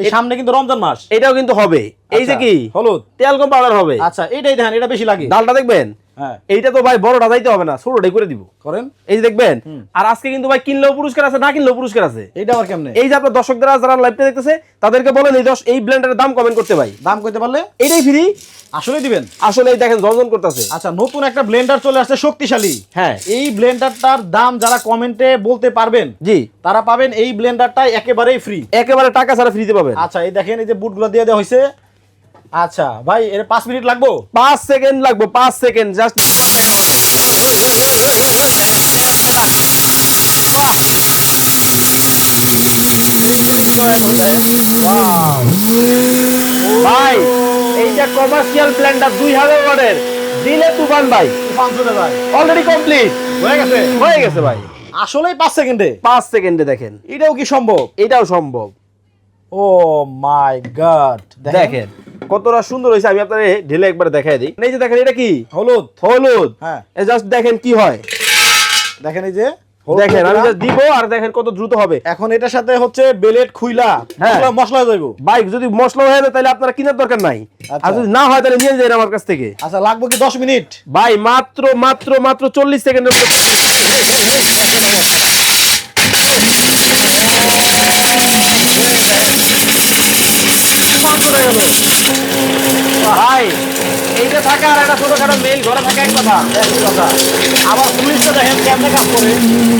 এই সামনে কিন্তু রমজান মাস, এটাও কিন্তু হবে। এই যে কি হলুদ তেল কম পাউডার হবে। আচ্ছা এইটাই দেখেন, এটা বেশি লাগে। ডালটা দেখবেন, হ্যাঁ এইটা তো ভাই বড়টা যাইতে হবে না, ছোটটাই করে দিব। করেন, এই যে দেখবেন। আর আজকে কিন্তু ভাই কিনলেও পুরস্কার আছে, না কিনলেও পুরস্কার আছে। এইটা আবার কেমনে? এই যে আপনার দর্শকরা যারা লাইভটা দেখতেছে তাদেরকে বলেন এই ব্লেন্ডারের দাম কমেন্ট করতে ভাই। দাম কইতে পারলে এটাই ফ্রি। আসলে দিবেন? আসলে এই দেখেন জনজন করতেছে। আচ্ছা নতুন একটা ব্লেন্ডার চলে আসছে শক্তিশালী। হ্যাঁ এই ব্লেন্ডারটার দাম যারা কমেন্টে বলতে পারবেন জি তারা পাবেন এই ব্লেন্ডারটা একেবারেই ফ্রি। একেবারে টাকা ছাড়া ফ্রিতে পাবেন। আচ্ছা এই দেখেন, এই যে বুটগুলো দিয়ে দেওয়া হয়েছে। আচ্ছা ভাই এর 5 মিনিট লাগবে? 5 সেকেন্ড লাগবে, 5 সেকেন্ড জাস্ট। ভাই এইটা কমার্শিয়াল ব্লেন্ডার 2000 ওয়াটের দিলে তুফান ভাই। তুফান চলে যায়। অলরেডি কমপ্লিট হয়ে গেছে ভাই। আসলেই 5 সেকেন্ডে? 5 সেকেন্ডে দেখেন, এটাও কি সম্ভব? এটাও সম্ভব। ও মাই গড, দেখেন কতটা সুন্দর হয়েছে। আমি আপনাদের ঢেলে একবার দেখাই দিই। এই যে দেখেন, এটা কি হলুদ। হলুদ। হ্যাঁ এই জাস্ট দেখেন কি হয়। দেখেন এই যে দেখেন আমি জাস্ট দিব আর দেখেন কত দ্রুত হবে। এখন এটার সাথে হচ্ছে বেলেট খুইলা হ্যাঁ। মশলা যাইব। বাইক যদি মশলা হয়ে যায় তাহলে আপনারা কেনার দরকার নাই। আচ্ছা। আর যদি না হয় তাহলে নিয়ে যান আমার কাছ থেকে। আচ্ছা লাগবে কি 10 মিনিট? ভাই মাত্র মাত্র মাত্র 40 সেকেন্ডের মধ্যে। ভাই এইটা থাকা আর একটা ছোটখাটো মেইল ঘরে থাকা এক কথা। আবার সুইচটা দেখেন কেমনে কাজ করে।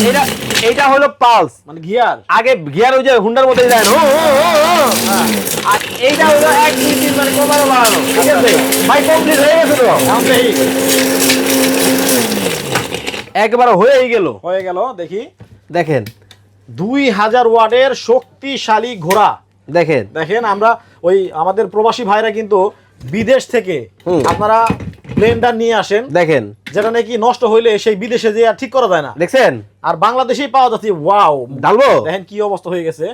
এটা এইটা হলো পালস, মানে গিয়ার। আগে গিয়ার ওই যে হুন্ডার মধ্যে যায় না, আর এইটা হলো 1 2 3 মানে কমানো বাড়ানো। ঠিক আছে ভাই, কমপ্লিট হয়ে গেছে তো। এখন দেখি একবার হয়েই গেল। হয়ে গেল। দেখি দেখেন 2000 ওয়াটের শক্তিশালী ঘোড়া। দেখেন দেখেন আমরা ওই আমাদের প্রবাসী ভাইরা কিন্তু বিদেশ থেকে হুম। আপনারা ব্লেন্ডার নিয়ে আসেন, দেখেন যেটা নাকি নষ্ট হইলে সেই বিদেশে যে আর ঠিক করা যায় না, দেখছেন। আর বাংলাদেশেই পাওয়া যাচ্ছে। ওয়াও, ডালবো দেখেন কি অবস্থা হয়ে গেছে।